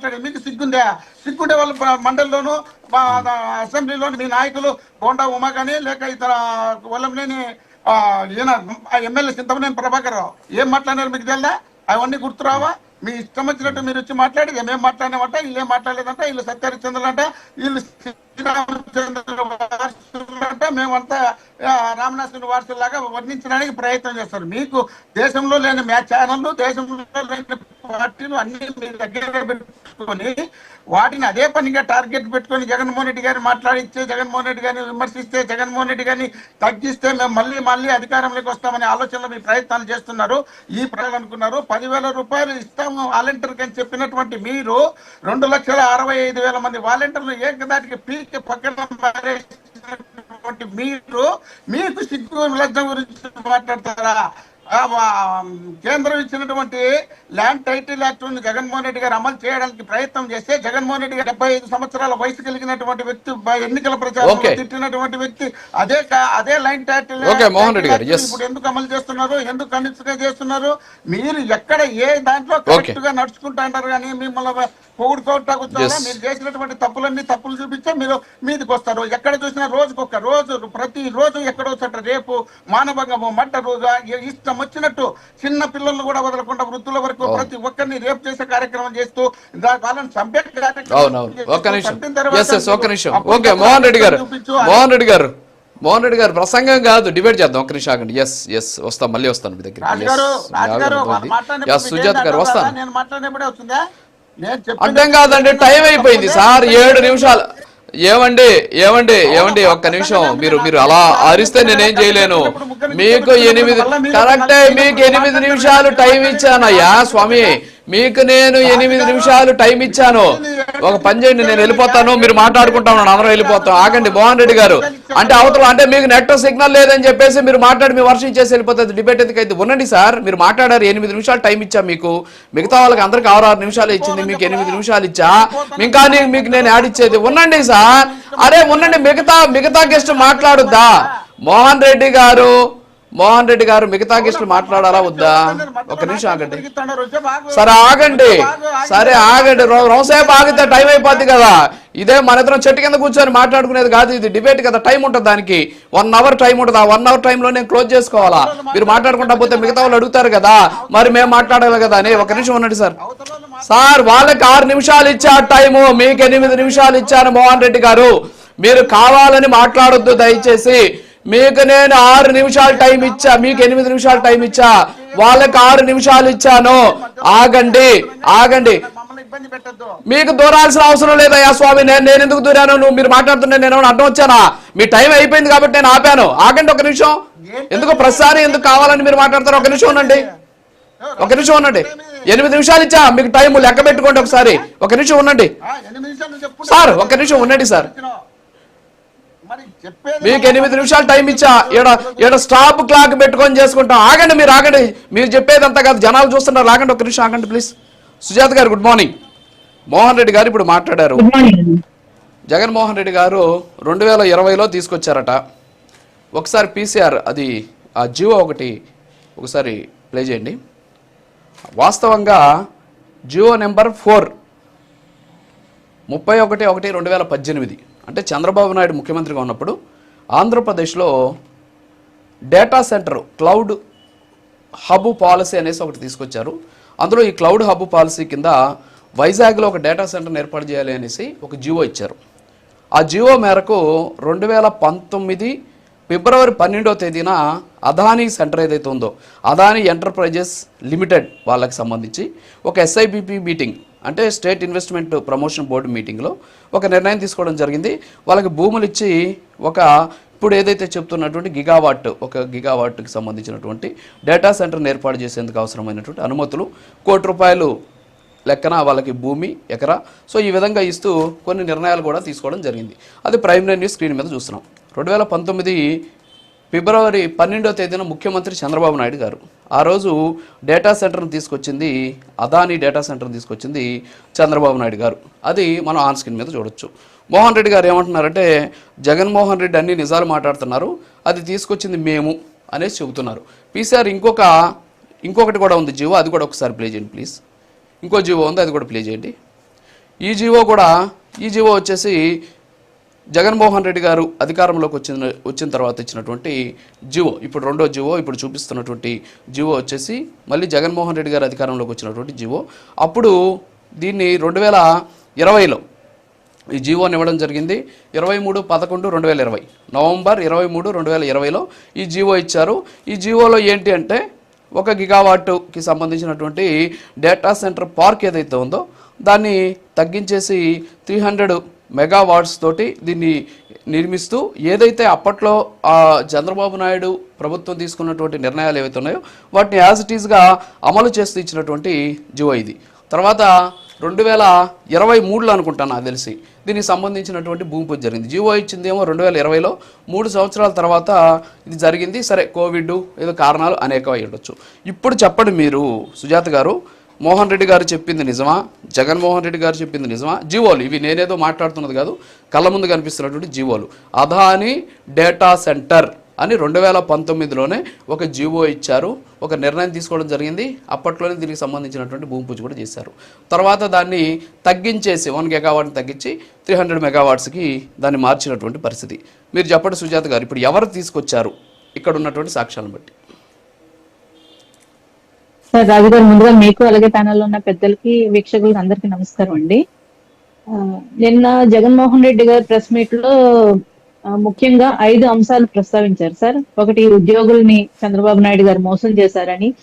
మాట్లాడేది మీకు సిగ్గుందే? సిగ్గుండే వాళ్ళు మండలిలోను అసెంబ్లీలోను మీ నాయకులు బోండా ఉమా కానీ లేక ఇతర వల్లంనేని ఈయన ఎమ్మెల్యే చింతమనేని ప్రభాకర్ రావు ఏం మాట్లాడారు మీకు తెలుదా? అవన్నీ గుర్తురావా? మీ ఇష్టం వచ్చినట్టు మీరు వచ్చి మాట్లాడి మేము మాట్లాడినామంట, వీళ్ళు ఏం మాట్లాడలేదంట, వీళ్ళు సత్యహరిచంద్రులంట, వీళ్ళు శ్రీరామచంద్ర వారసులంట, మేమంతా రామనాథుని వారసులాగా వర్ణించడానికి ప్రయత్నం చేస్తారు. మీకు దేశంలో లేని ఛానళ్ళు, దేశంలో లేని పార్టీలు అన్ని మీ దగ్గర పెట్టుకొని వాటిని అదే పనిగా టార్గెట్ పెట్టుకొని జగన్మోహన్ రెడ్డి గారిని మాట్లాడిస్తే, జగన్మోహన్ రెడ్డి గారిని విమర్శిస్తే, జగన్మోహన్ రెడ్డి గారిని తగ్గిస్తే మేము మళ్ళీ అధికారంలోకి వస్తామనే ఆలోచనలో మీ ప్రయత్నాలు చేస్తున్నారు. ఈ ప్రజలు అనుకున్నారు 10,000 రూపాయలు ఇస్తాము వాలంటీర్కి అని చెప్పినటువంటి మీరు 2,65,000 మంది వాలంటీర్లు ఏకదాటికి పీకి పక్కన మారేసినటువంటి మీకు సిగ్గు లజ్జ గురించి మాట్లాడతారా? కేంద్రం ఇచ్చినటువంటి land title act Jaganmohan Reddy గారు అమలు చేయడానికి ప్రయత్నం చేస్తే, జగన్మోహన్ రెడ్డి గారు 75 సంవత్సరాల వయసు కలిగినటువంటి వ్యక్తి, ఎన్నికల ప్రచారంలో తిట్టినటువంటి వ్యక్తి అదే ల్యాండ్ టైటిల్ ఇప్పుడు ఎందుకు అమలు చేస్తున్నారు? ఎందుకు కనిష్టంగా చేస్తున్నారు? మీరు ఎక్కడ ఏ దాంట్లో కరెక్ట్ గా నడుచుకుంటా అంటారు కానీ మిమ్మల్ని పొగుడుకోవటా కూర్చోవాలా? మీరు చేసినటువంటి తప్పులు చూపించే మీరు మీదకి వస్తారు. ఎక్కడ చూసినా రోజు ప్రతి రోజు ఎక్కడ వస్తారు? రేపు మానభంగము, మడ్డ రోజు, ఇష్టం వచ్చినట్టు చిన్న పిల్లలను కూడా వదలకుండా వృద్ధుల వరకు ప్రతి ఒక్కరిని రేపు చేసే కార్యక్రమం చేస్తూ వాళ్ళని చంపే మోహన్ రెడ్డి గారు ప్రసంగం కాదు, డిబేట్ చేద్దాం. ఒక్క నిమిషం ఆగండి. వస్తాం, మళ్ళీ వస్తాను మీ దగ్గర. సుజాత గారు వస్తాను. అర్థం కాదండి, టైం అయిపోయింది సార్, 7 నిమిషాలు. ఏమండి ఒక్క నిమిషం. మీరు అలా అరిస్తే నేనేం చేయలేను. మీకు 8 కరెక్టే, మీకు 8 నిమిషాలు టైం ఇచ్చానయ్యా స్వామి. మీకు నేను 8 నిమిషాలు టైం ఇచ్చాను. ఒక పని చేయండి, నేను వెళ్ళిపోతాను, మీరు మాట్లాడుకుంటాను, అందరం వెళ్ళిపోతాం. ఆగండి మోహన్ రెడ్డి గారు. అంటే అవతల అంటే మీకు నెట్ సిగ్నల్ లేదని చెప్పేసి మీరు మాట్లాడి మీ వర్షం ఇచ్చేసి వెళ్ళిపోతుంది. డిబేట్ ఎందుకైతే ఉండండి సార్. మీరు మాట్లాడారు, 8 నిమిషాలు టైం ఇచ్చా మీకు. మిగతా వాళ్ళకి అందరికి 6 నిమిషాలు ఇచ్చింది, మీకు 8 నిమిషాలు ఇచ్చా. ఇంకా మీకు నేను యాడ్ ఇచ్చేది. ఉండండి సార్, అరే ఉండండి. మిగతా గెస్ట్ మాట్లాడుద్దా? మోహన్ రెడ్డి గారు మిగతా గెస్టులు మాట్లాడాలా వద్దా? ఒక నిమిషం ఆగండి. సరే ఆగండి. రోజుసేపు ఆగితే టైం అయిపోద్ది కదా. ఇదే మన ఇద్దరం చెట్టు కింద కూర్చొని మాట్లాడుకునేది కాదు, ఇది డిబేట్ కదా. టైం ఉంటుంది దానికి, 1 అవర్ టైం ఉంటుంది. ఆ 1 అవర్ టైంలో నేను క్లోజ్ చేసుకోవాలా? మీరు మాట్లాడుకుంటా పోతే మిగతా వాళ్ళు అడుగుతారు కదా, మరి మేము మాట్లాడాలి కదా అని. ఒక నిమిషం ఉండండి సార్. వాళ్ళకి 6 నిమిషాలు ఇచ్చా టైము, మీకు 8 నిమిషాలు ఇచ్చాను. మోహన్ రెడ్డి గారు, మీరు కావాలని మాట్లాడొద్దు దయచేసి. మీకు నేను 6 నిమిషాలు టైం ఇచ్చా, మీకు 8 నిమిషాలు టైం ఇచ్చా, వాళ్ళకి 6 నిమిషాలు ఇచ్చాను. ఆగండి. మీకు దూరాల్సిన అవసరం లేదయ్యా స్వామి. నేను ఎందుకు దూరాను? మీరు మాట్లాడుతుంటే నేను అడ్డం వచ్చానా? మీ టైం అయిపోయింది కాబట్టి నేను ఆపాను. ఆగండి ఒక నిమిషం. ఎందుకు ప్రతిసారి ఎందుకు కావాలని మీరు మాట్లాడతారు? ఒక నిమిషం ఉండండి. 8 నిమిషాలు ఇచ్చా మీకు టైం, లెక్క పెట్టుకోండి ఒకసారి. ఒక నిమిషం ఉండండి సార్, ఒక నిమిషం ఉండండి సార్. మీకు 8 నిమిషాలు టైం ఇచ్చా. ఈడ స్టాప్ క్లాక్ పెట్టుకొని చేసుకుంటాం. ఆగండి. మీరు చెప్పేది అంతా కాదు, జనాలు చూస్తున్నారు. ఆగండి ఒక నిమిషం, ఆగండి ప్లీజ్. సుజాత గారు గుడ్ మార్నింగ్. మోహన్ రెడ్డి గారు ఇప్పుడు మాట్లాడారు. జగన్మోహన్ రెడ్డి గారు 2020లో తీసుకొచ్చారట. ఒకసారి పీసీఆర్ అది ఆ జియో ఒకసారి ప్లే చేయండి. వాస్తవంగా జియో నెంబర్ 4 31/1/2018, అంటే చంద్రబాబు నాయుడు ముఖ్యమంత్రిగా ఉన్నప్పుడు ఆంధ్రప్రదేశ్లో data centre cloud hub policy అనేసి ఒకటి తీసుకొచ్చారు. అందులో ఈ క్లౌడ్ హబ్ పాలసీ కింద వైజాగ్లో ఒక డేటా సెంటర్ని ఏర్పాటు చేయాలి అనేసి ఒక జియో ఇచ్చారు. ఆ జియో మేరకు 2019 ఫిబ్రవరి 12వ తేదీన అదానీ సెంటర్ ఏదైతే ఉందో, అదానీ ఎంటర్ప్రైజెస్ లిమిటెడ్ వాళ్ళకి సంబంధించి ఒక ఎస్ఐబిపి మీటింగ్, అంటే స్టేట్ ఇన్వెస్ట్మెంట్ ప్రమోషన్ బోర్డు మీటింగ్లో ఒక నిర్ణయం తీసుకోవడం జరిగింది. వాళ్ళకి భూములు ఇచ్చి ఇప్పుడు ఏదైతే చెప్తున్నటువంటి గిగావాట్కి సంబంధించినటువంటి డేటా సెంటర్ని ఏర్పాటు చేసేందుకు అవసరమైనటువంటి అనుమతులు ₹1 లెక్కన వాళ్ళకి భూమి ఎకరా. సో ఈ విధంగా ఇస్తూ కొన్ని నిర్ణయాలు కూడా తీసుకోవడం జరిగింది. అది ప్రైమరీ న్యూస్ స్క్రీన్ మీద చూస్తున్నాం. 2019 ఫిబ్రవరి 12వ తేదీన ముఖ్యమంత్రి చంద్రబాబు నాయుడు గారు ఆ రోజు డేటా సెంటర్ని తీసుకొచ్చింది, అదానీ డేటా సెంటర్ని తీసుకొచ్చింది చంద్రబాబు నాయుడు గారు. అది మనం ఆన్ స్క్రీన్ మీద చూడొచ్చు. మోహన్ రెడ్డి గారు ఏమంటున్నారంటే, జగన్మోహన్ రెడ్డి అన్ని నిజాలు మాట్లాడుతున్నారు, అది తీసుకొచ్చింది మేము అనేసి చెబుతున్నారు. పీసీఆర్ ఇంకొకటి కూడా ఉంది జియో, అది కూడా ఒకసారి ప్లే చేయండి ప్లీజ్. ఇంకో జియో ఉంది, అది కూడా ప్లే చేయండి. ఈ జీవో వచ్చేసి జగన్మోహన్ రెడ్డి గారు అధికారంలోకి వచ్చిన తర్వాత ఇచ్చినటువంటి జీవో, ఇప్పుడు రెండో జీవో, ఇప్పుడు చూపిస్తున్నటువంటి జీవో వచ్చేసి మళ్ళీ జగన్మోహన్ రెడ్డి గారు అధికారంలోకి వచ్చినటువంటి జీవో. అప్పుడు దీన్ని 2020లో ఈ జీవోని ఇవ్వడం జరిగింది. 23/11/2020 నవంబర్ 23, 2020లో ఈ జీవో ఇచ్చారు. ఈ జీవోలో ఏంటి అంటే 1 గిగావాట్కి సంబంధించినటువంటి డేటా సెంటర్ పార్క్ ఏదైతే ఉందో దాన్ని తగ్గించేసి 300 మెగావాట్స్ తోటి దీన్ని నిర్మిస్తూ, ఏదైతే అప్పట్లో చంద్రబాబు నాయుడు ప్రభుత్వం తీసుకున్నటువంటి నిర్ణయాలు ఏవైతే ఉన్నాయో వాటిని యాజ్ ఇట్ ఈస్గా అమలు చేస్తూ ఇచ్చినటువంటి జీవో ఇది. తర్వాత 2023లో అనుకుంటాను నాకు తెలిసి దీనికి సంబంధించినటువంటి భూమి పూజ జరిగింది. జీవో ఇచ్చిందేమో 2020లో, 3 సంవత్సరాల తర్వాత ఇది జరిగింది. సరే, కోవిడ్ ఏదో కారణాలు అనేకం అయి ఉండొచ్చు. ఇప్పుడు చెప్పండి మీరు సుజాత గారు, మోహన్ రెడ్డి గారు చెప్పింది నిజమా, జగన్మోహన్ రెడ్డి గారు చెప్పింది నిజమా? జీవోలు ఇవి నేనేదో మాట్లాడుతున్నది కాదు, కళ్ళ ముందు కనిపిస్తున్నటువంటి జీవోలు. అదాని డేటా సెంటర్ అని 2019లోనే ఒక జీవో ఇచ్చారు, ఒక నిర్ణయం తీసుకోవడం జరిగింది. అప్పట్లోనే దీనికి సంబంధించినటువంటి భూమి పూజ కూడా చేశారు. తర్వాత దాన్ని తగ్గించేసి 1 గిగావాట్ని తగ్గించి 300 మెగావాట్స్కి దాన్ని మార్చినటువంటి పరిస్థితి. మీరు చెప్పండి సుజాత గారు, ఇప్పుడు ఎవరు తీసుకొచ్చారు ఇక్కడ ఉన్నటువంటి సాక్ష్యాలను బట్టి? సార్, రాజు గారు, ముందుగా మీకు అలాగే ప్యానెల్లో ఉన్న పెద్దలకి, వీక్షకులకి అందరికీ నమస్కారం అండి. నిన్న జగన్మోహన్ రెడ్డి గారు ప్రెస్ మీట్ లో ముఖ్యంగా 5 అంశాలు ప్రస్తావించారు సార్. ఒకటి, ఉద్యోగుల్ని చంద్రబాబు నాయుడు గారు మోసం చేశారని,